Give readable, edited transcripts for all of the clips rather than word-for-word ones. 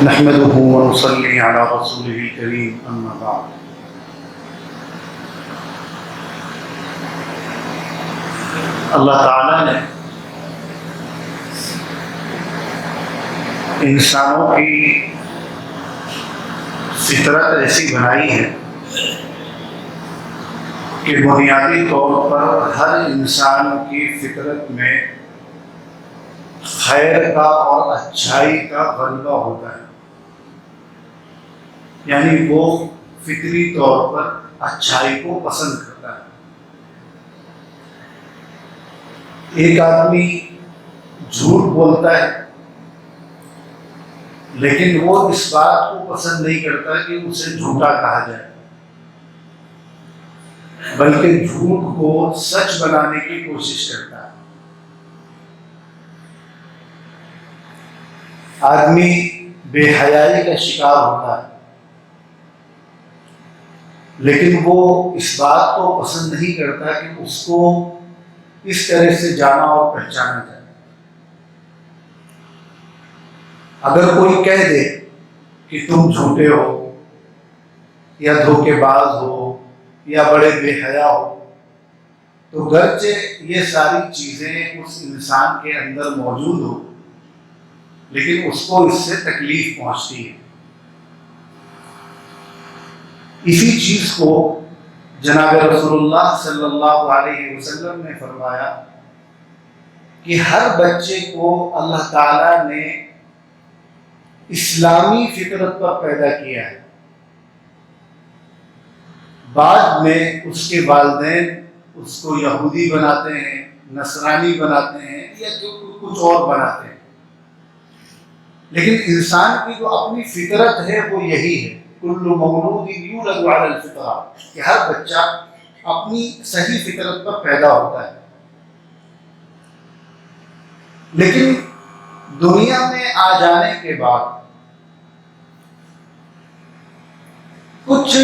نحمده ونصلي على رسوله الكريم أما بعد. اللہ تعالیٰ نے انسانوں کی فطرت ایسی بنائی ہے کہ بنیادی طور پر ہر انسان کی فطرت میں خیر کا اور اچھائی کا غلبہ ہوتا ہے. یعنی وہ فطری طور پر اچھائی کو پسند کرتا ہے. ایک آدمی جھوٹ بولتا ہے لیکن وہ اس بات کو پسند نہیں کرتا کہ اسے جھوٹا کہا جائے، بلکہ جھوٹ کو سچ بنانے کی کوشش کرتا ہے. آدمی بے حیائی کا شکار ہوتا ہے لیکن وہ اس بات کو پسند نہیں کرتا کہ اس کو اس طرح سے جانا اور پہچانا جائے. اگر کوئی کہہ دے کہ تم جھوٹے ہو یا دھوکے باز ہو یا بڑے بے حیا ہو، تو گرچہ یہ ساری چیزیں اس انسان کے اندر موجود ہو لیکن اس کو اس سے تکلیف پہنچتی ہے. اسی چیز کو جناب رسول اللہ صلی اللہ علیہ وسلم نے فرمایا کہ ہر بچے کو اللہ تعالیٰ نے اسلامی فطرت پر پیدا کیا ہے. بعد میں اس کے والدین اس کو یہودی بناتے ہیں، نصرانی بناتے ہیں یا کچھ اور بناتے ہیں، لیکن انسان کی جو اپنی فطرت ہے وہ یہی ہے. کل مولود یولد علی الفطرہ، کہ ہر بچہ اپنی صحیح فطرت پر پیدا ہوتا ہے. لیکن دنیا میں آ جانے کے بعد کچھ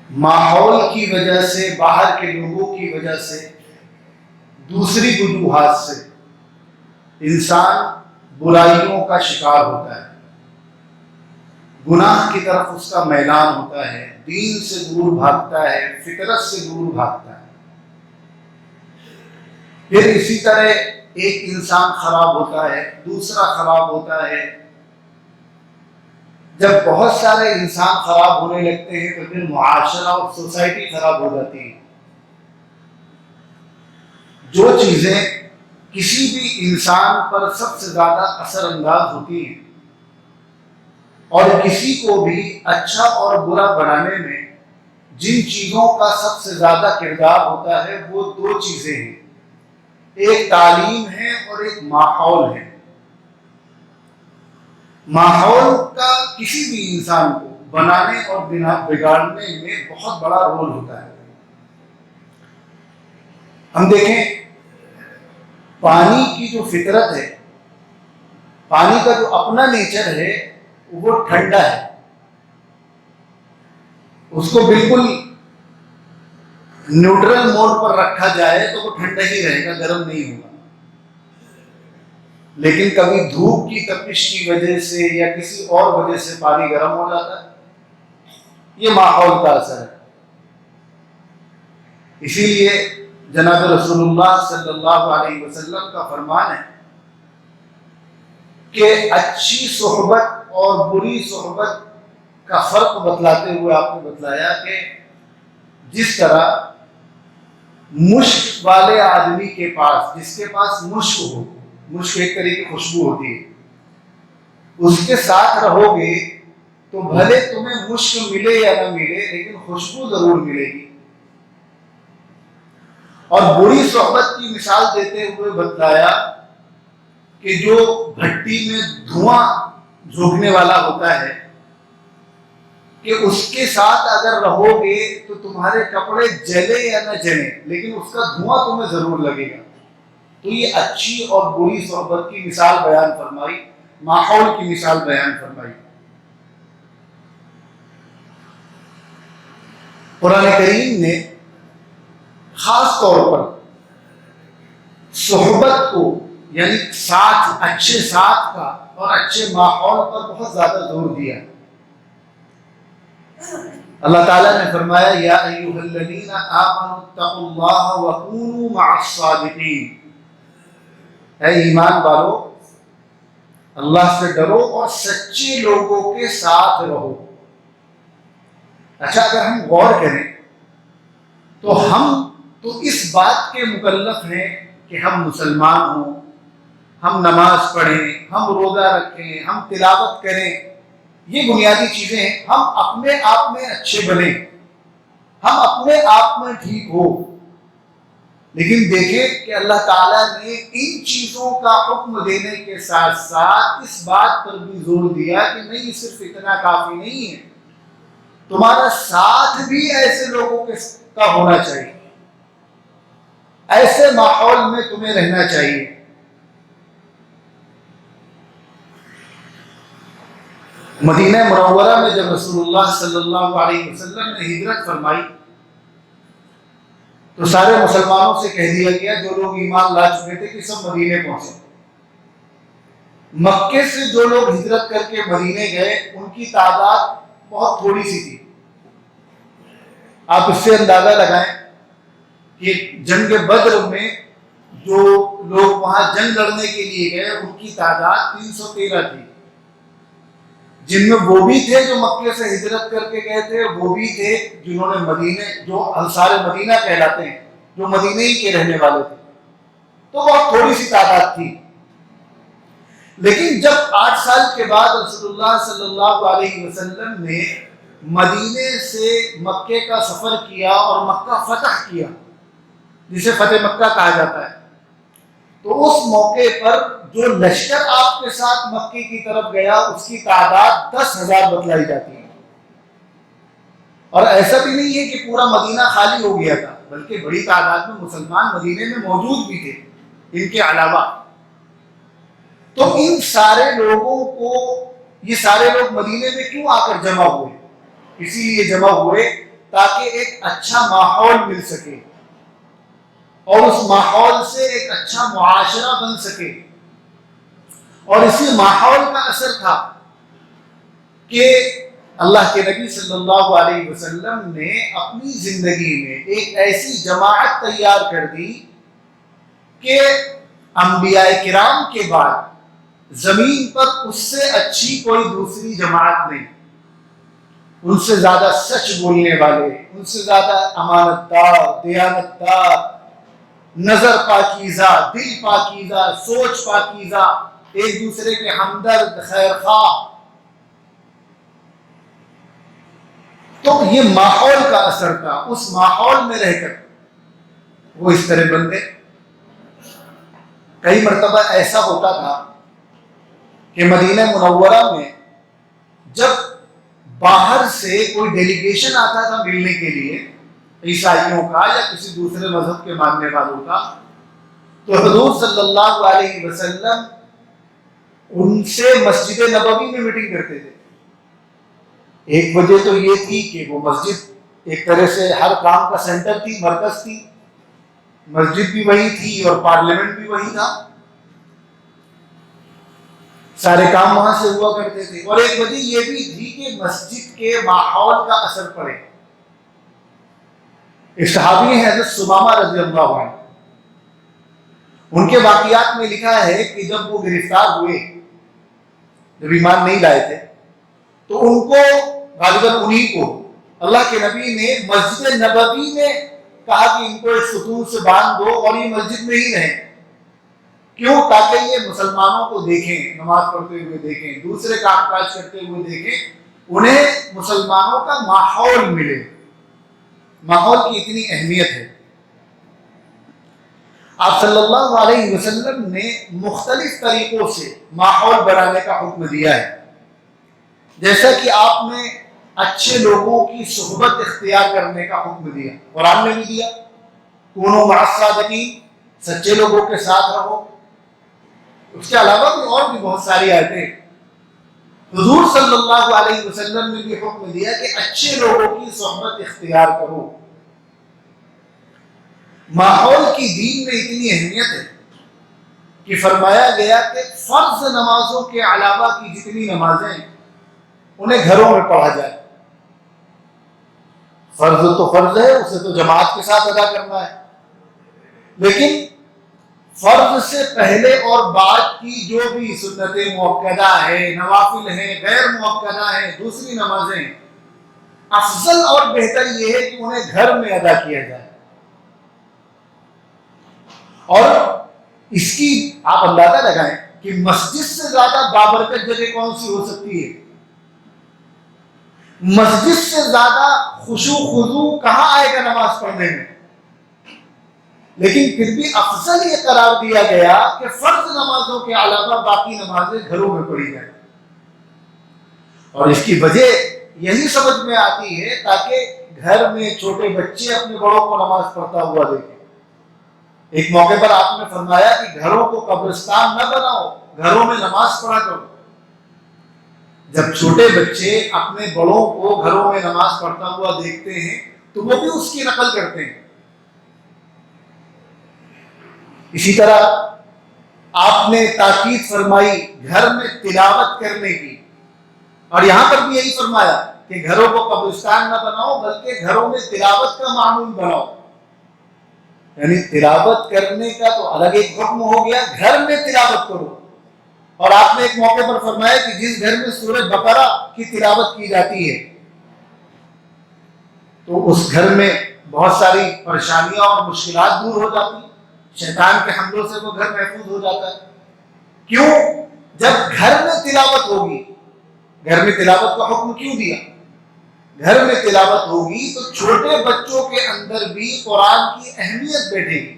ماحول کی وجہ سے، باہر کے لوگوں کی وجہ سے، دوسری وجوہات سے انسان برائیوں کا شکار ہوتا ہے، گناہ کی طرف اس کا میلان ہوتا ہے، دین سے دور بھاگتا ہے، فطرت سے دور بھاگتا ہے. پھر اسی طرح ایک انسان خراب ہوتا ہے، دوسرا خراب ہوتا ہے. جب بہت سارے انسان خراب ہونے لگتے ہیں تو پھر معاشرہ اور سوسائٹی خراب ہو جاتی ہے. جو چیزیں کسی بھی انسان پر سب سے زیادہ اثر انداز ہوتی ہیں اور کسی کو بھی اچھا اور برا بنانے میں جن چیزوں کا سب سے زیادہ کردار ہوتا ہے وہ دو چیزیں ہیں، ایک تعلیم ہے اور ایک ماحول ہے. ماحول کا کسی بھی انسان کو بنانے اور بگاڑنے میں بہت بڑا رول ہوتا ہے. ہم دیکھیں پانی کی جو فطرت ہے، پانی کا جو اپنا نیچر ہے وہ ٹھنڈا ہے. اس کو بالکل نیوٹرل موڈ پر رکھا جائے تو وہ ٹھنڈا ہی رہے گا، گرم نہیں ہوگا. لیکن کبھی دھوپ کی تپش کی وجہ سے یا کسی اور وجہ سے پانی گرم ہو جاتا ہے. یہ ماحول کا اثر ہے. اسی لیے جناب رسول اللہ صلی اللہ علیہ وسلم کا فرمان ہے کہ اچھی صحبت اور بری صحبت کا فرق بتلاتے ہوئے آپ نے بتلایا کہ جس طرح مشک والے آدمی کے پاس، جس کے پاس مشک ہو، مشک ایک طرح کی خوشبو ہوتی ہے، اس کے ساتھ رہو گے تو بھلے تمہیں مشک ملے یا نہ ملے لیکن خوشبو ضرور ملے گی. اور بری صحبت کی مثال دیتے ہوئے بتلایا کہ جو بھٹی میں دھواں جھونکنے والا ہوتا ہے کہ اس کے ساتھ اگر رہو گے تو تمہارے کپڑے جلے یا نہ جلے لیکن اس کا دھواں تمہیں ضرور لگے گا. تو یہ اچھی اور بری صحبت کی مثال بیان فرمائی، ماحول کی مثال بیان فرمائی. قرآن کریم نے خاص طور پر صحبت کو یعنی ساتھ، اچھے ساتھ کا اور اچھے ماحول پر بہت زیادہ زور دیا۔ اللہ تعالیٰ نے فرمایا یا ایھا الذین آمنوا اتقوا اللہ وکونوا مع الصادقین، اے ایمان والو اللہ سے ڈرو اور سچے لوگوں کے ساتھ رہو۔ اچھا، اگر ہم غور کریں تو ہم تو اس بات کے مکلف ہیں کہ ہم مسلمان ہوں، ہم نماز پڑھیں، ہم روزہ رکھیں، ہم تلاوت کریں، یہ بنیادی چیزیں ہیں۔ ہم اپنے آپ میں اچھے بنیں، ہم اپنے آپ میں ٹھیک ہو، لیکن دیکھیں کہ اللہ تعالیٰ نے ان چیزوں کا حکم دینے کے ساتھ ساتھ اس بات پر بھی زور دیا کہ نہیں، صرف اتنا کافی نہیں ہے، تمہارا ساتھ بھی ایسے لوگوں کا ہونا چاہیے، ایسے ماحول میں تمہیں رہنا چاہیے۔ مدینہ منورہ میں جب رسول اللہ صلی اللہ علیہ وسلم نے ہجرت فرمائی تو سارے مسلمانوں سے کہہ دیا گیا، جو لوگ ایمان لا چکے تھے، کہ سب مدینے پہنچے۔ مکے سے جو لوگ ہجرت کر کے مدینے گئے ان کی تعداد بہت تھوڑی سی تھی۔ آپ اس سے اندازہ لگائیں کہ جنگ بدر میں جو لوگ وہاں جنگ لڑنے کے لیے گئے ان کی تعداد 313 تھی، جن میں وہ بھی تھے جو مکے سے ہجرت کر کے گئے تھے، وہ بھی تھے جنہوں نے مدینے، جو انصار مدینہ کہلاتے ہیں، جو مدینے ہی کے رہنے والے تھے، تو بہت تھوڑی سی تعداد تھی۔ لیکن جب 8 سال کے بعد رسول اللہ صلی اللہ علیہ وسلم نے مدینے سے مکے کا سفر کیا اور مکہ فتح کیا، جسے فتح مکہ کہا جاتا ہے، تو اس موقع پر جو لشکر آپ کے ساتھ مکے کی طرف گیا اس کی تعداد 10,000 بتلائی جاتی ہے۔ اور ایسا بھی نہیں ہے کہ پورا مدینہ خالی ہو گیا تھا، بلکہ بڑی تعداد میں مسلمان مدینے میں موجود بھی تھے ان کے علاوہ۔ تو ان سارے لوگوں کو، یہ سارے لوگ مدینے میں کیوں آ کر جمع ہوئے؟ اسی لیے جمع ہوئے تاکہ ایک اچھا ماحول مل سکے اور اس ماحول سے ایک اچھا معاشرہ بن سکے۔ اور اسی ماحول کا اثر تھا کہ اللہ کے نبی صلی اللہ علیہ وسلم نے اپنی زندگی میں ایک ایسی جماعت تیار کر دی کہ انبیاء کرام کے بعد زمین پر اس سے اچھی کوئی دوسری جماعت نہیں، ان سے زیادہ سچ بولنے والے، ان سے زیادہ امانت دار، دیانت دار، نظر پاکیزہ، دل پاکیزہ، سوچ پاکیزہ، ایک دوسرے کے ہمدرد، خیر خواہ۔ تو یہ ماحول کا اثر تھا، اس ماحول میں رہ کر وہ اس طرح بن گئے۔ کئی مرتبہ ایسا ہوتا تھا کہ مدینہ منورہ میں جب باہر سے کوئی ڈیلیگیشن آتا تھا ملنے کے لیے، عیسائیوں کا یا کسی دوسرے مذہب کے ماننے والوں کا، تو حضور صلی اللہ علیہ وسلم ان سے مسجد نبوی میں میٹنگ کرتے تھے۔ ایک وجہ تو یہ تھی کہ وہ مسجد ایک طرح سے ہر کام کا سینٹر تھی، مرکز تھی، مسجد بھی وہی تھی اور پارلیمنٹ بھی وہی تھا، سارے کام وہاں سے ہوا کرتے تھے۔ اور ایک وجہ یہ بھی تھی کہ مسجد کے ماحول کا اثر پڑے۔ ایک صحابی ہیں حضرت ثمامہ رضی اللہ عنہ، ان کے واقعات میں لکھا ہے کہ جب وہ گرفتار ہوئے، جب ایمان نہیں لائے تھے، تو ان کو غالباً انہی کو اللہ کے نبی نے مسجد نبوی میں کہا کہ ان کو ایک ستون سے باندھ دو اور یہ مسجد میں ہی رہیں۔ کیوں؟ تاکہ یہ مسلمانوں کو دیکھیں، نماز پڑھتے ہوئے دیکھیں، دوسرے کام کاج کرتے ہوئے دیکھیں، انہیں مسلمانوں کا ماحول ملے۔ ماحول کی اتنی اہمیت ہے۔ آپ صلی اللہ علیہ وسلم نے مختلف طریقوں سے ماحول بنانے کا حکم دیا ہے، جیسا کہ آپ نے اچھے لوگوں کی صحبت اختیار کرنے کا حکم دیا، قرآن میں بھی دیا، کونوا مع الصادقین، سچے لوگوں کے ساتھ رہو۔ اس کے علاوہ بھی اور بھی بہت ساری آیتیں، حضور صلی اللہ علیہ وسلم نے بھی حکم دیا کہ اچھے لوگوں کی صحبت اختیار کرو۔ ماحول کی دین میں اتنی اہمیت ہے کہ فرمایا گیا کہ فرض نمازوں کے علاوہ کی جتنی نمازیں انہیں گھروں میں پڑھا جائے. فرض تو فرض ہے، اسے تو جماعت کے ساتھ ادا کرنا ہے، لیکن فرض سے پہلے اور بعد کی جو بھی سنتیں مؤکدہ ہیں، نوافل ہیں، غیر مؤکدہ ہیں، دوسری نمازیں، افضل اور بہتر یہ ہے کہ انہیں گھر میں ادا کیا جائے. اور اس کی آپ اندازہ لگائیں کہ مسجد سے زیادہ بابرکت جگہ کون سی ہو سکتی ہے؟ مسجد سے زیادہ خشوع خضوع کہاں آئے گا نماز پڑھنے میں؟ لیکن پھر بھی افضل یہ قرار دیا گیا کہ فرض نمازوں کے علاوہ باقی نمازیں گھروں میں پڑھی جائیں. اور اس کی وجہ یہی سمجھ میں آتی ہے تاکہ گھر میں چھوٹے بچے اپنے بڑوں کو نماز پڑھتا ہوا دیکھیں. ایک موقع پر آپ نے فرمایا کہ گھروں کو قبرستان نہ بناؤ، گھروں میں نماز پڑھا کرو. جب چھوٹے بچے اپنے بڑوں کو گھروں میں نماز پڑھتا ہوا دیکھتے ہیں تو وہ بھی اس کی نقل کرتے ہیں. اسی طرح آپ نے تاکید فرمائی گھر میں تلاوت کرنے کی، اور یہاں پر بھی یہی فرمایا کہ گھروں کو قبرستان نہ بناؤ بلکہ گھروں میں تلاوت کا معمول بناؤ. یعنی تلاوت کرنے کا تو الگ ایک حکم ہو گیا، گھر میں تلاوت کرو. اور آپ نے ایک موقع پر فرمایا کہ جس گھر میں سورہ بقرہ کی تلاوت کی جاتی ہے تو اس گھر میں بہت ساری پریشانیاں اور مشکلات دور ہو جاتی ہیں، شیطان کے حملوں سے وہ گھر محفوظ ہو جاتا ہے. کیوں؟ جب گھر میں تلاوت ہوگی. گھر میں تلاوت کا حکم کیوں دیا؟ گھر میں تلاوت ہوگی تو چھوٹے بچوں کے اندر بھی قرآن کی اہمیت بیٹھے گی.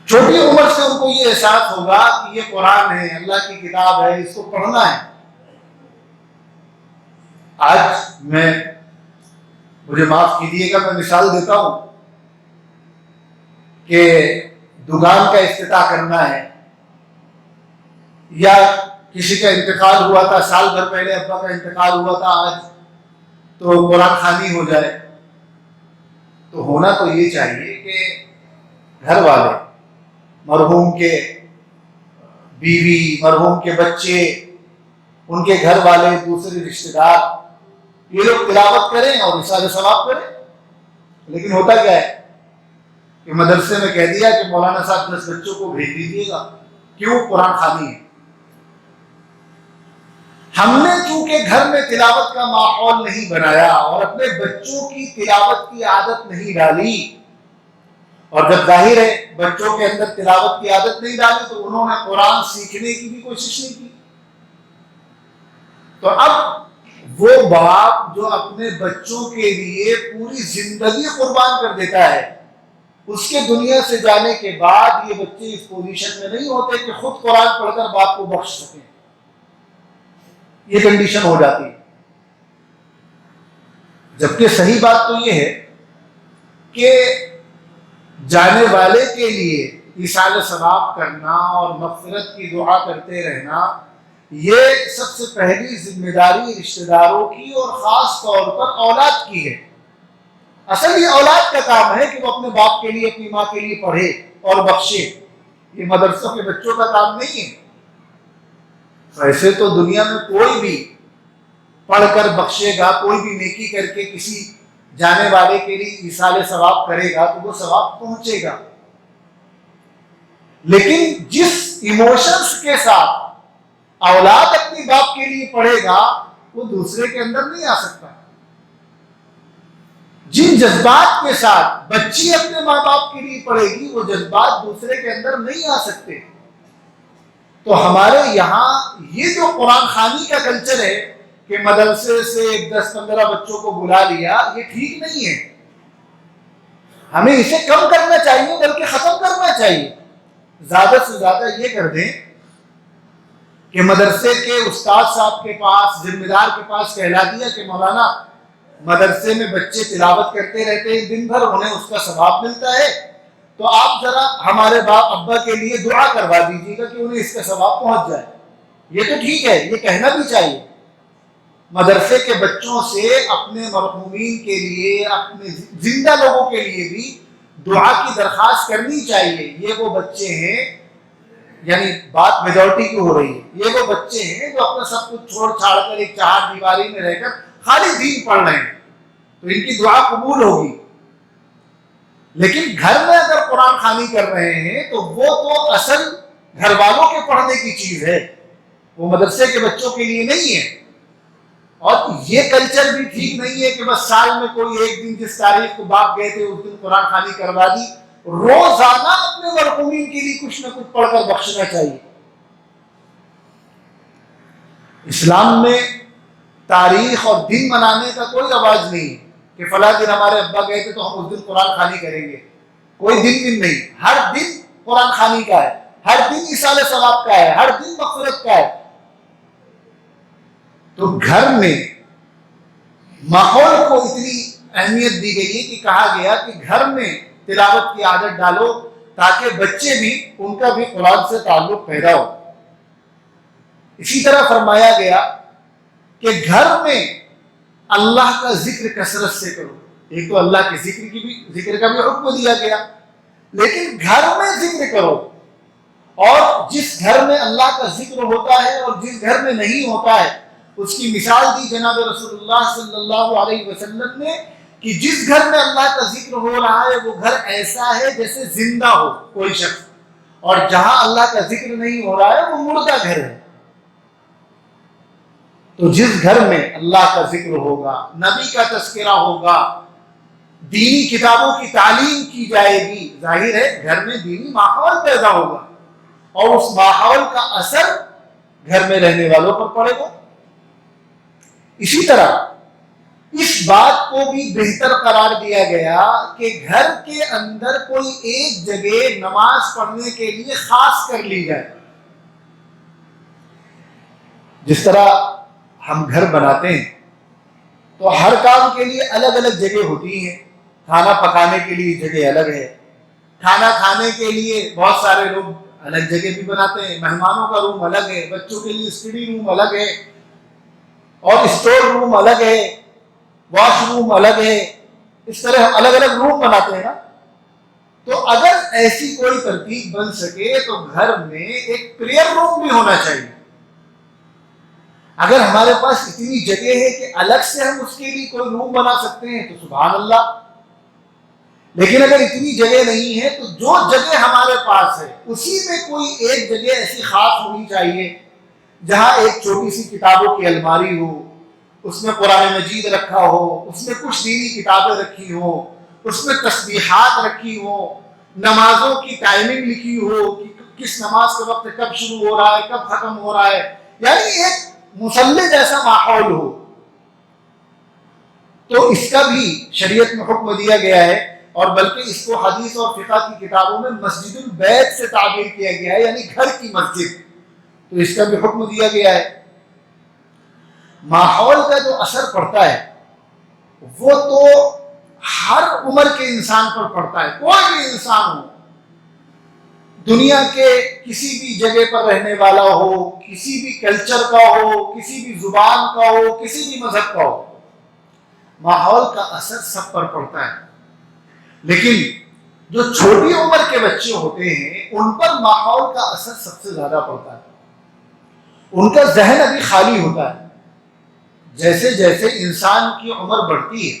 چھوٹی عمر سے ان کو یہ احساس ہوگا کہ یہ قرآن ہے، اللہ کی کتاب ہے، اس کو پڑھنا ہے. آج مجھے معاف کیجیے گا، میں مثال دیتا ہوں کہ دکان کا افتتاح کرنا ہے یا کسی کا انتقال ہوا تھا، سال بھر پہلے ابا کا انتقال ہوا تھا، آج تو قرآن خوانی ہو جائے. تو ہونا تو یہ چاہیے کہ گھر والے، مرحوم کے بیوی، مرحوم کے بچے، ان کے گھر والے، دوسرے رشتہ دار، یہ لوگ تلاوت کریں اور اثار ثواب کریں. لیکن ہوتا کیا ہے کہ مدرسے میں کہہ دیا کہ مولانا صاحب 10 بچوں کو بھیج دیجیے گا. کیوں؟ قرآن خوانی ہے. ہم نے چونکہ گھر میں تلاوت کا ماحول نہیں بنایا اور اپنے بچوں کی تلاوت کی عادت نہیں ڈالی، اور جب ظاہر ہے بچوں کے اندر تلاوت کی عادت نہیں ڈالی تو انہوں نے قرآن سیکھنے کی بھی کوشش نہیں کی. تو اب وہ باپ جو اپنے بچوں کے لیے پوری زندگی قربان کر دیتا ہے، اس کے دنیا سے جانے کے بعد یہ بچے اس پوزیشن میں نہیں ہوتے کہ خود قرآن پڑھ کر باپ کو بخش سکیں. یہ کنڈیشن ہو جاتی ہے. جبکہ صحیح بات تو یہ ہے کہ جانے والے کے لیے ایصال ثواب کرنا اور مغفرت کی دعا کرتے رہنا، یہ سب سے پہلی ذمہ داری رشتہ داروں کی اور خاص طور پر اولاد کی ہے. اصل یہ اولاد کا کام ہے کہ وہ اپنے باپ کے لیے، اپنی ماں کے لیے پڑھے اور بخشے. یہ مدرسوں کے بچوں کا کام نہیں ہے. ایسے تو دنیا میں کوئی بھی پڑھ کر بخشے گا، کوئی بھی نیکی کر کے کسی جانے والے کے لیے ایصال ثواب کرے گا تو وہ ثواب پہنچے گا. لیکن جس ایموشنز کے ساتھ اولاد اپنی باپ کے لیے پڑھے گا وہ دوسرے کے اندر نہیں آ سکتا. جن جذبات کے ساتھ بچی اپنے ماں باپ کے لیے پڑھے گی وہ جذبات دوسرے کے اندر نہیں آ سکتے. تو ہمارے یہاں یہ جو قرآن خوانی کا کلچر ہے کہ مدرسے سے 10-15 بچوں کو بلا لیا، یہ ٹھیک نہیں ہے. ہمیں اسے کم کرنا چاہیے بلکہ ختم کرنا چاہیے. زیادہ سے زیادہ یہ کر دیں کہ مدرسے کے استاد صاحب کے پاس، ذمہ دار کے پاس کہلا دیا کہ مولانا مدرسے میں بچے تلاوت کرتے رہتے ہیں دن بھر، انہیں اس کا ثواب ملتا ہے، تو آپ ذرا ہمارے باپ ابا کے لیے دعا کروا دیجیے گا کہ انہیں اس کا ثواب پہنچ جائے. یہ تو ٹھیک ہے، یہ کہنا بھی چاہیے. مدرسے کے بچوں سے اپنے مرحومین کے لیے، اپنے زندہ لوگوں کے لیے بھی دعا کی درخواست کرنی چاہیے. یہ وہ بچے ہیں، یعنی بات میجورٹی کی ہو رہی ہے، یہ وہ بچے ہیں جو اپنا سب کچھ چھوڑ چھاڑ کر ایک چہار دیواری میں رہ کر خالی دین پڑھ رہے ہیں، تو ان کی دعا قبول ہوگی. لیکن گھر میں اگر قرآن خوانی کر رہے ہیں تو وہ تو اصل گھر والوں کے پڑھنے کی چیز ہے، وہ مدرسے کے بچوں کے لیے نہیں ہے. اور یہ کلچر بھی ٹھیک نہیں ہے کہ بس سال میں کوئی ایک دن جس تاریخ کو باپ گئے تھے اس دن قرآن خوانی کروا دی. روزانہ اپنے مرحومین کے لیے کچھ نہ کچھ پڑھ کر بخشنا چاہیے. اسلام میں تاریخ اور دن منانے کا کوئی رواج نہیں کہ فلاں دن ہمارے ابا گئے تھے تو ہم اس دن قرآن خوانی کریں گے. کوئی دن نہیں، ہر دن قرآن خوانی کا ہے، ہر دن ایصال ثواب کا ہے، ہر دن مغفرت کا ہے. تو گھر میں ماحول کو اتنی اہمیت دی گئی ہے کہ کہا گیا کہ گھر میں تلاوت کی عادت ڈالو تاکہ بچے بھی، ان کا بھی قرآن سے تعلق پیدا ہو. اسی طرح فرمایا گیا کہ گھر میں اللہ کا ذکر کثرت سے کرو. ایک تو اللہ کے ذکر کا بھی حکم دیا گیا، لیکن گھر میں ذکر کرو. اور جس گھر میں اللہ کا ذکر ہوتا ہے اور جس گھر میں نہیں ہوتا ہے اس کی مثال دی جناب رسول اللہ صلی اللہ علیہ وسلم نے کہ جس گھر میں اللہ کا ذکر ہو رہا ہے وہ گھر ایسا ہے جیسے زندہ ہو کوئی شخص، اور جہاں اللہ کا ذکر نہیں ہو رہا ہے وہ مردہ گھر ہے. تو جس گھر میں اللہ کا ذکر ہوگا، نبی کا تذکرہ ہوگا، دینی کتابوں کی تعلیم کی جائے گی، ظاہر ہے گھر میں دینی ماحول پیدا ہوگا اور اس ماحول کا اثر گھر میں رہنے والوں پر پڑے گا. اسی طرح اس بات کو بھی بہتر قرار دیا گیا کہ گھر کے اندر کوئی ایک جگہ نماز پڑھنے کے لیے خاص کر لی جائے. جس طرح ہم گھر بناتے ہیں تو ہر کام کے لیے الگ الگ جگہ ہوتی ہیں. کھانا پکانے کے لیے جگہ الگ ہے، کھانا کھانے کے لیے بہت سارے لوگ الگ جگہ بھی بناتے ہیں، مہمانوں کا روم الگ ہے، بچوں کے لیے اسٹڈی روم الگ ہے اور اسٹور روم الگ ہے، واش روم الگ ہے. اس طرح ہم الگ الگ روم بناتے ہیں نا. تو اگر ایسی کوئی ترتیب بن سکے تو گھر میں ایک پریئر روم بھی ہونا چاہیے. اگر ہمارے پاس اتنی جگہ ہے کہ الگ سے ہم اس کے لیے کوئی روم بنا سکتے ہیں تو سبحان اللہ. لیکن اگر اتنی جگہ نہیں ہے تو جو جگہ ہمارے پاس ہے اسی میں کوئی ایک جگہ ایسی خاص ہونی چاہیے جہاں ایک چھوٹی سی کتابوں کی الماری ہو، اس میں قرآن مجید رکھا ہو، اس میں کچھ دینی کتابیں رکھی ہو، اس میں تسبیحات رکھی ہو، نمازوں کی ٹائمنگ لکھی ہو کہ کس نماز کا وقت کب شروع ہو رہا ہے کب ختم ہو رہا ہے، یعنی ایک مصلی جیسا ماحول ہو. تو اس کا بھی شریعت میں حکم دیا گیا ہے، اور بلکہ اس کو حدیث اور فقہ کی کتابوں میں مسجد البیت سے تعبیر کیا گیا ہے، یعنی گھر کی مسجد. تو اس کا بھی حکم دیا گیا ہے. ماحول کا جو اثر پڑتا ہے وہ تو ہر عمر کے انسان پر پڑتا ہے. کوئی بھی انسان ہو، دنیا کے کسی بھی جگہ پر رہنے والا ہو، کسی بھی کلچر کا ہو، کسی بھی زبان کا ہو، کسی بھی مذہب کا ہو، ماحول کا اثر سب پر پڑتا ہے. لیکن جو چھوٹی عمر کے بچے ہوتے ہیں ان پر ماحول کا اثر سب سے زیادہ پڑتا ہے. ان کا ذہن ابھی خالی ہوتا ہے. جیسے جیسے انسان کی عمر بڑھتی ہے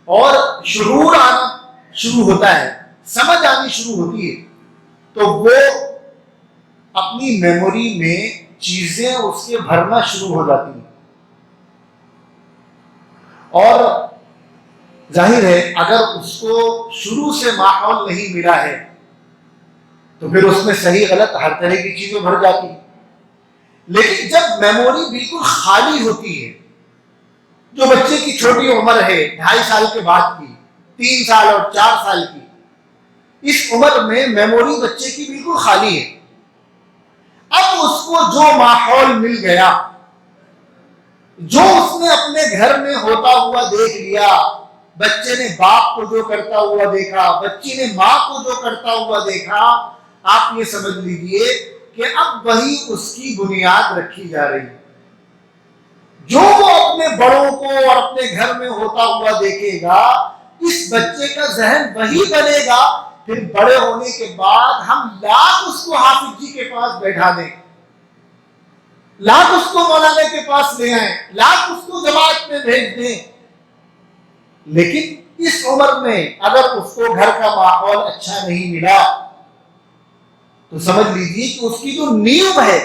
اور شعور آنا شروع ہوتا ہے، سمجھ آنی شروع ہوتی ہے، تو وہ اپنی میموری میں چیزیں اس کے بھرنا شروع ہو جاتی ہیں. اور ظاہر ہے اگر اس کو شروع سے ماحول نہیں ملا ہے تو پھر اس میں صحیح غلط ہر طرح کی چیزیں بھر جاتی ہیں. لیکن جب میموری بالکل خالی ہوتی ہے، جو بچے کی چھوٹی عمر ہے 2.5 سال کے بعد کی، 3 سال اور 4 سال کی، اس عمر میں میموری بچے کی بالکل خالی ہے. اب اس کو جو ماحول مل گیا، جو اس نے اپنے گھر میں ہوتا ہوا دیکھ لیا، بچے نے باپ کو جو کرتا ہوا دیکھا، بچی نے ماں کو جو کرتا ہوا دیکھا، آپ یہ سمجھ لیجئے کہ اب وہی اس کی بنیاد رکھی جا رہی ہے. جو وہ اپنے بڑوں کو اور اپنے گھر میں ہوتا ہوا دیکھے گا، اس اس بچے کا ذہن وہی بنے گا، پھر بڑے ہونے کے بعد ہم لاکھ اس کو حافظ جی کے پاس بیٹھا دیں، لاکھ اس کو مولانا کے پاس لے آئیں، لاکھ اس کو جماعت میں بھیج دیں، لیکن اس عمر میں اگر اس کو گھر کا ماحول اچھا نہیں ملا تو سمجھ لیجیے کہ اس کی جو نیو ہے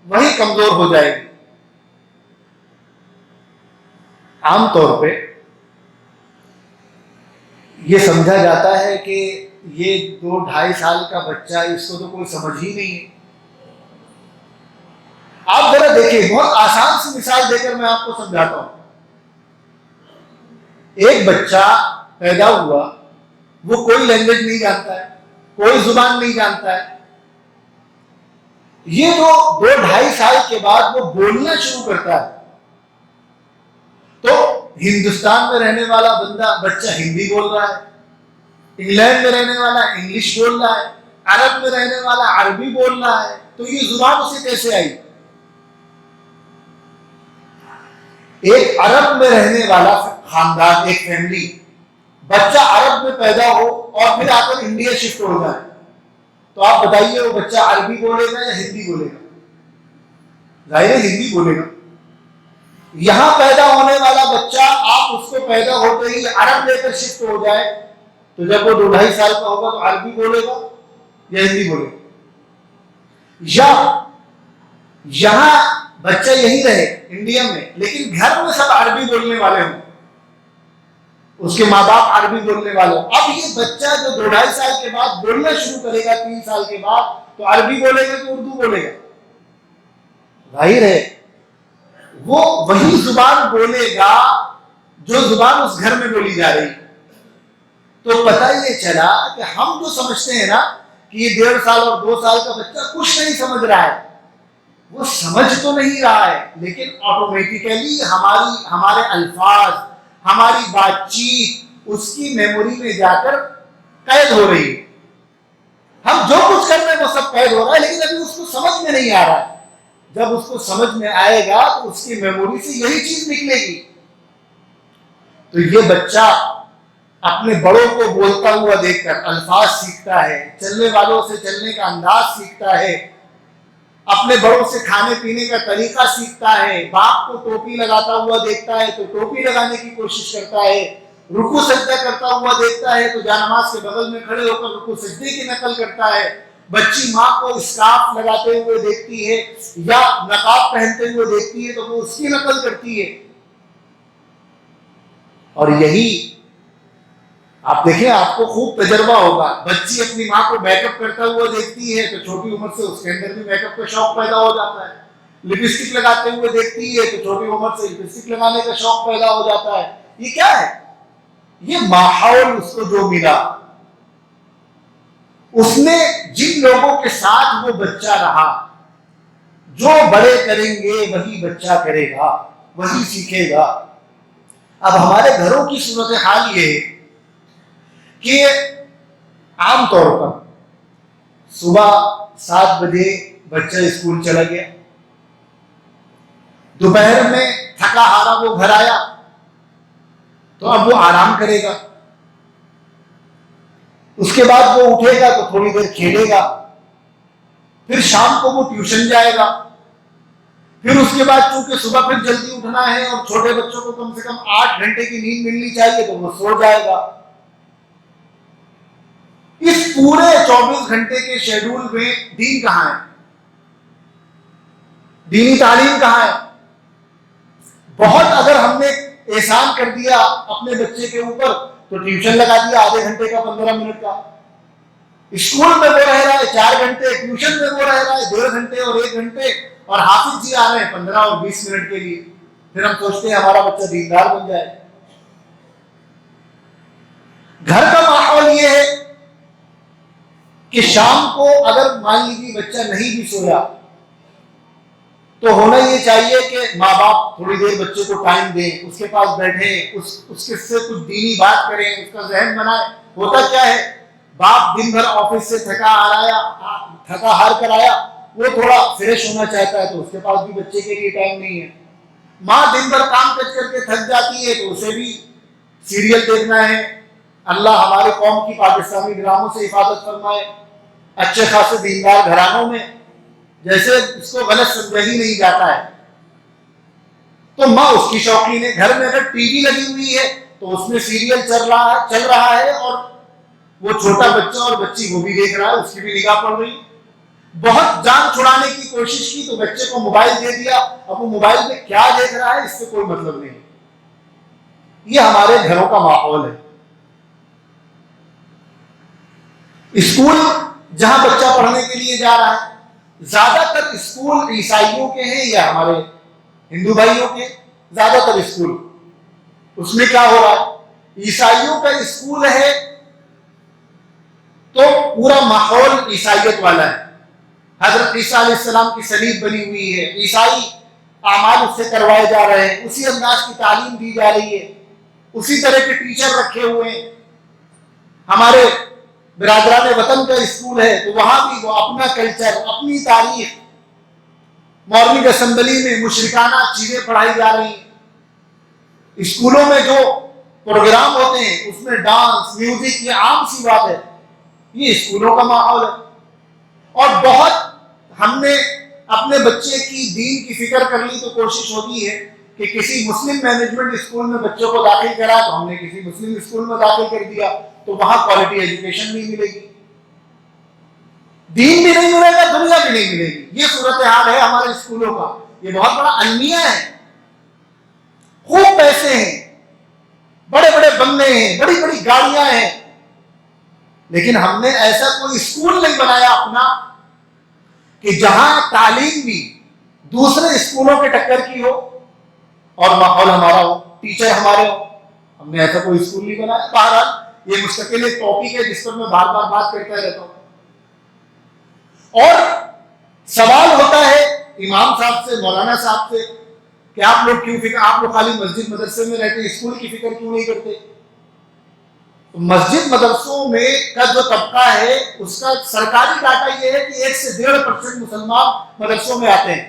وہی کمزور ہو جائے گی۔ عام طور پہ یہ سمجھا جاتا ہے کہ یہ 2-2.5 سال کا بچہ، اس کو تو کوئی سمجھ ہی نہیں ہے۔ آپ ذرا دیکھیں، بہت آسان سی مثال دے کر میں آپ کو سمجھاتا ہوں۔ ایک بچہ پیدا ہوا، وہ کوئی لینگویج نہیں جانتا ہے، کوئی زبان نہیں جانتا ہے، یہ جو 2-2.5 سال کے بعد وہ بولنا شروع کرتا ہے تو ہندوستان میں رہنے والا بچہ ہندی بول رہا ہے، انگلینڈ میں رہنے والا انگلش بول رہا ہے، عرب میں رہنے والا عربی بول رہا ہے، تو یہ زبان اسے کیسے آئی؟ ایک عرب میں رہنے والا خاندان، ایک فیملی، بچہ عرب میں پیدا ہو اور پھر آ کر انڈیا شفٹ ہو جائے، تو آپ بتائیے وہ بچہ عربی بولے گا یا ہندی بولے گا؟ ظاہر ہے ہندی بولے گا۔ یہاں پیدا ہونے والا بچہ آپ اس کو پیدا ہوتے ہی عرب لے کر شفٹ ہو جائے تو جب وہ 2-2.5 سال کا ہوگا تو عربی بولے گا یا ہندی بولے گا؟ یا یہاں بچہ یہی رہے انڈیا میں لیکن گھر میں سب عربی بولنے والے ہوں، اس کے ماں باپ عربی بولنے والے ہوں، اب یہ بچہ جو 2-2.5 سال کے بعد بولنا شروع کرے گا 3 سال کے بعد تو عربی بولے گا کہ اردو بولے گا؟ ظاہر ہے وہ وہی زبان بولے گا جو زبان اس گھر میں بولی جا رہی۔ تو پتہ یہ چلا کہ ہم جو سمجھتے ہیں نا کہ یہ 1.5 سال اور 2 سال کا بچہ کچھ نہیں سمجھ رہا ہے، وہ سمجھ تو نہیں رہا ہے لیکن آٹومیٹیکلی ہمارے الفاظ، ہماری بات چیت اس کی میموری میں جا کر قید ہو رہی ہے۔ ہم جو کچھ کر رہے ہیں وہ سب قید ہو رہا ہے لیکن ابھی اس کو سمجھ میں نہیں آ رہا ہے۔ جب اس کو سمجھ میں آئے گا تو اس کی میموری سے یہی چیز نکلے گی۔ تو یہ بچہ اپنے بڑوں کو بولتا ہوا دیکھ کر الفاظ سیکھتا ہے، چلنے والوں سے چلنے کا انداز سیکھتا ہے، اپنے بڑوں سے کھانے پینے کا طریقہ سیکھتا ہے، باپ کو ٹوپی لگاتا ہوا دیکھتا ہے تو ٹوپی لگانے کی کوشش کرتا ہے، رکوع سجدہ کرتا ہوا دیکھتا ہے تو جانماز کے بغل میں کھڑے ہو کر رکوع سجدے کی نقل کرتا ہے، بچی ماں کو اسکارف لگاتے ہوئے دیکھتی ہے یا نقاب پہنتے ہوئے دیکھتی ہے تو وہ اس کی نقل کرتی ہے۔ اور یہی آپ دیکھیں، آپ کو خوب تجربہ ہوگا، بچی اپنی ماں کو میک اپ کرتا ہوا دیکھتی ہے تو چھوٹی عمر سے اس کے اندر بھی میک اپ کا شوق پیدا ہو جاتا ہے، لپسٹک لگاتے ہوئے دیکھتی ہے تو چھوٹی عمر سے لپسٹک لگانے کا شوق پیدا ہو جاتا ہے۔ یہ کیا ہے؟ یہ ماحول اس کو جو ملا، اس نے جن لوگوں کے ساتھ وہ بچہ رہا، جو بڑے کریں گے وہی بچہ کرے گا، وہی سیکھے گا۔ اب ہمارے گھروں کی صورتحال یہ ہے کہ عام طور پر صبح 7 بجے بچہ اسکول چلا گیا، دوپہر میں تھکا ہارا وہ گھر آیا تو اب وہ آرام کرے گا، اس کے بعد وہ اٹھے گا تو تھوڑی دیر کھیلے گا، پھر شام کو وہ ٹیوشن جائے گا، پھر اس کے بعد چونکہ صبح پھر جلدی اٹھنا ہے اور چھوٹے بچوں کو کم سے کم 8 گھنٹے کی نیند ملنی چاہیے تو وہ سو جائے گا۔ اس پورے 24 گھنٹے کے شیڈول میں دین کہاں ہے؟ دینی تعلیم کہاں ہے؟ بہت اگر ہم نے احسان کر دیا اپنے بچے کے اوپر تو ٹیوشن لگا دیا آدھے گھنٹے کا، 15 منٹ کا، اسکول میں وہ رہ رہا ہے 4 گھنٹے، ٹیوشن میں وہ رہ رہا ہے 1.5 گھنٹے اور 1 گھنٹے، اور حافظ جی آ رہے ہیں 15 اور 20 منٹ کے لیے، پھر ہم سوچتے ہیں ہمارا بچہ دیندار بن جائے۔ گھر کا ماحول یہ ہے کہ شام کو اگر مان لیجیے بچہ نہیں بھی سویا تو ہونا یہ چاہیے کہ ماں باپ تھوڑی دیر بچے کو ٹائم دیں، اس کے پاس بیٹھیں، اس کے سے کچھ دینی بات کریں، اس کا ذہن بنائیں۔ ہوتا کیا ہے، باپ دن بھر آفس سے تھکا ہار کر آیا، وہ تھوڑا فریش ہونا چاہتا ہے تو اس کے پاس بھی بچے کے لیے ٹائم نہیں ہے۔ ماں دن بھر کام کر کے تھک جاتی ہے تو اسے بھی سیریل دیکھنا ہے، اللہ ہمارے قوم کی پاکستانی ڈراموں سے حفاظت فرمائے، اچھے خاصے دیندار گھرانوں میں جیسے اس کو غلط سمجھا ہی نہیں جاتا ہے، تو ماں اس کی شوقین ہے، گھر میں اگر ٹی وی لگی ہوئی ہے تو اس میں سیریل چل رہا ہے اور وہ چھوٹا بچہ اور بچی وہ بھی دیکھ رہا ہے، اس کی بھی نگاہ پڑ رہی ہے۔ بہت جان چھڑانے کی کوشش کی تو بچے کو موبائل دے دیا، اب وہ موبائل میں کیا دیکھ رہا ہے اس سے کوئی مطلب نہیں۔ یہ ہمارے گھروں کا ماحول ہے۔ اسکول جہاں بچہ پڑھنے کے لیے جا رہا ہے، زیادہ تر اسکول عیسائیوں کے ہیں یا ہمارے ہندو بھائیوں کے؟ زیادہ تر اسکول، اس میں کیا ہو رہا ہے، عیسائیوں کا اسکول ہے تو پورا ماحول عیسائیت والا ہے، حضرت عیسیٰ علیہ السلام کی صلیب بنی ہوئی ہے، عیسائی اعمال اس سے کروائے جا رہے ہیں، اسی انداز کی تعلیم دی جا رہی ہے، اسی طرح کے ٹیچر رکھے ہوئے ہیں۔ ہمارے برادران وطن کا اسکول ہے تو وہاں بھی وہ اپنا کلچر، اپنی تاریخ، مارننگ اسمبلی میں مشرکانہ چیزیں پڑھائی جا رہی ہیں۔ اسکولوں میں جو پروگرام ہوتے ہیں اس میں ڈانس، میوزک، یہ عام سی بات ہے، یہ اسکولوں کا ماحول ہے۔ اور بہت ہم نے اپنے بچے کی دین کی فکر کر لی تو کوشش ہوتی ہے کہ کسی مسلم مینجمنٹ اسکول میں بچوں کو داخل کرا تو ہم نے کسی مسلم اسکول میں داخل کر دیا تو وہاں کوالٹی ایجوکیشن نہیں ملے گی، دین بھی نہیں ملے گا، دنیا بھی نہیں ملے گی۔ یہ صورتحال ہے ہمارے اسکولوں کا، یہ بہت بڑا المیہ ہے۔ خوب پیسے ہیں، بڑے بڑے بنگلے ہیں، بڑی بڑی گاڑیاں ہیں، لیکن ہم نے ایسا کوئی اسکول نہیں بنایا اپنا کہ جہاں تعلیم بھی دوسرے اسکولوں کے ٹکر کی ہو اور ماحول ہمارا ہو، ٹیچر ہمارے ہو۔ ہم نے ایسا کوئی اسکول نہیں بنایا۔ بہرحال یہ مستقل ایک ٹاپک ہے جس پر میں بار بار بات کرتا رہتا ہوں۔ اور سوال ہوتا ہے امام صاحب سے، مولانا صاحب سے کہ آپ لوگ کیوں فکر، آپ لوگ خالی مسجد مدرسے میں رہتے، اسکول کی فکر کیوں نہیں کرتے؟ مسجد مدرسوں میں کا جو طبقہ ہے اس کا سرکاری ڈاٹا یہ ہے کہ 1 سے 1.5% مسلمان مدرسوں میں آتے ہیں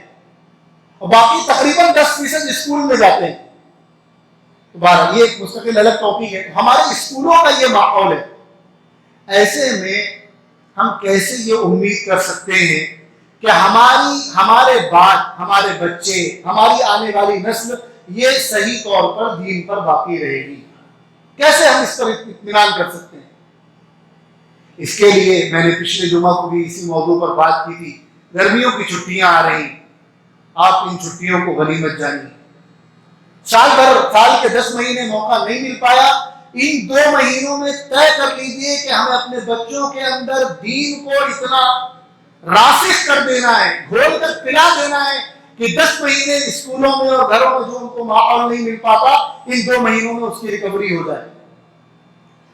اور باقی تقریباً 10% اسکول میں جاتے ہیں۔ تو بہرحال یہ ایک مستقل الگ ٹاپک ہے۔ ہمارے اسکولوں کا یہ ماحول ہے، ایسے میں ہم کیسے یہ امید کر سکتے ہیں کہ ہمارے بعد ہمارے بچے، ہماری آنے والی نسل یہ صحیح طور پر دین پر باقی رہے گی؟ کیسے ہم اس پر اطمینان کر سکتے ہیں؟ اس کے لیے میں نے پچھلے جمعہ کو بھی اسی موضوع پر بات کی تھی۔ گرمیوں کی چھٹیاں آ رہی، آپ ان چھٹیوں کو غنیمت جانیے۔ سال کے 10 مہینے موقع نہیں مل پایا، ان 2 مہینوں میں طے کر لیجئے کہ ہمیں اپنے بچوں کے اندر دین کو اتنا راسخ کر دینا ہے، گھول کر پلا دینا ہے کہ 10 مہینے اسکولوں میں اور گھروں میں جو ان کو ماحول نہیں مل پاتا، ان 2 مہینوں میں اس کی ریکوری ہو جائے۔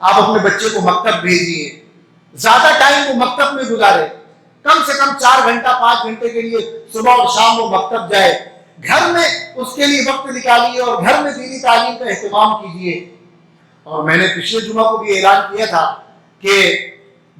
آپ اپنے بچے کو مکتب بھیجیے، زیادہ ٹائم وہ مکتب میں گزارے، کم سے کم 4 گھنٹہ 5 گھنٹے کے لیے صبح اور شام وہ مکتب جائے، گھر میں اس کے لیے وقت نکالیے اور گھر میں دینی تعلیم کا اہتمام کیجیے۔ اور میں نے پچھلے جمعہ کو بھی اعلان کیا تھا کہ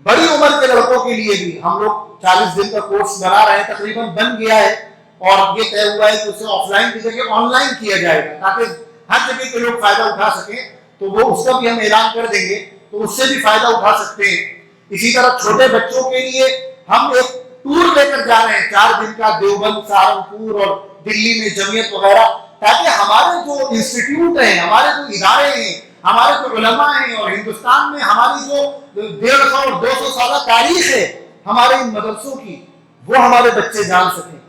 بڑی عمر کے لڑکوں کے لیے بھی ہم لوگ 40 دن کا کورس بنا رہے ہیں، تقریباً بن گیا ہے اور یہ طے ہوا ہے کہ اسے آف لائن کی جگہ آن لائن کیا جائے گا تاکہ ہر جگہ کے لوگ فائدہ اٹھا سکیں، تو وہ اس کا بھی ہم اعلان کر دیں گے تو اس سے بھی فائدہ اٹھا سکتے ہیں۔ اسی طرح چھوٹے بچوں کے لیے ہم ایک ٹور لے کر جا رہے ہیں 4 دن کا، دیوبند، سہارنپور اور دلی میں جمعیت وغیرہ، تاکہ ہمارے جو انسٹیٹیوٹ ہیں، ہمارے جو ادارے ہیں، ہمارے جو علماء ہیں اور ہندوستان میں ہماری جو 150 اور 200 سالہ تاریخ ہے ہمارے ان مدرسوں کی، وہ ہمارے بچے جان سکیں۔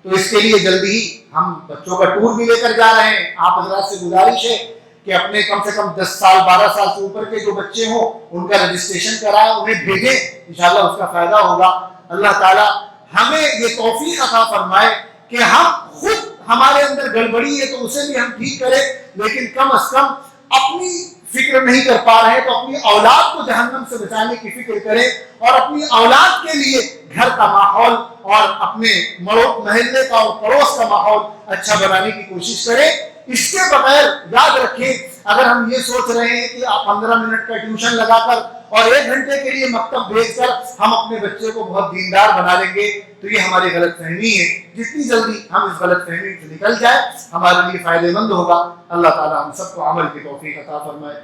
تو اس کے لیے جلدی ہی ہم بچوں کا ٹور بھی لے کر جا رہے ہیں۔ آپ حضرات سے گزارش ہے کہ اپنے کم سے کم 10 سال 12 سال سے اوپر کے جو بچے ہوں ان کا رجسٹریشن کرائیں، انہیں بھیجیں، انشاءاللہ اس کا فائدہ ہوگا۔ اللہ تعالیٰ ہمیں یہ توفیق عطا فرمائے کہ ہم خود ہمارے اندر گڑبڑی ہے تو اسے بھی ہم ٹھیک کریں، لیکن کم از کم اپنی فکر نہیں کر پا رہے تو اپنی اولاد کو جہنم سے بچانے کی فکر کریں اور اپنی اولاد کے لیے گھر کا ماحول اور اپنے محلے کا اور پڑوس کا ماحول اچھا بنانے کی کوشش کریں۔ اس کے بغیر یاد رکھیں، اگر ہم یہ سوچ رہے ہیں کہ آپ 15 منٹ کا ٹیوشن لگا کر اور 1 گھنٹے کے لیے مکتب بھیج کر ہم اپنے بچے کو بہت دیندار بنا لیں گے تو یہ ہماری غلط فہمی ہے۔ جتنی جلدی ہم اس غلط فہمی سے نکل جائے ہمارے لیے فائدہ مند ہوگا۔ اللہ تعالیٰ ہم سب کو عمل کی توفیق عطا فرمائے۔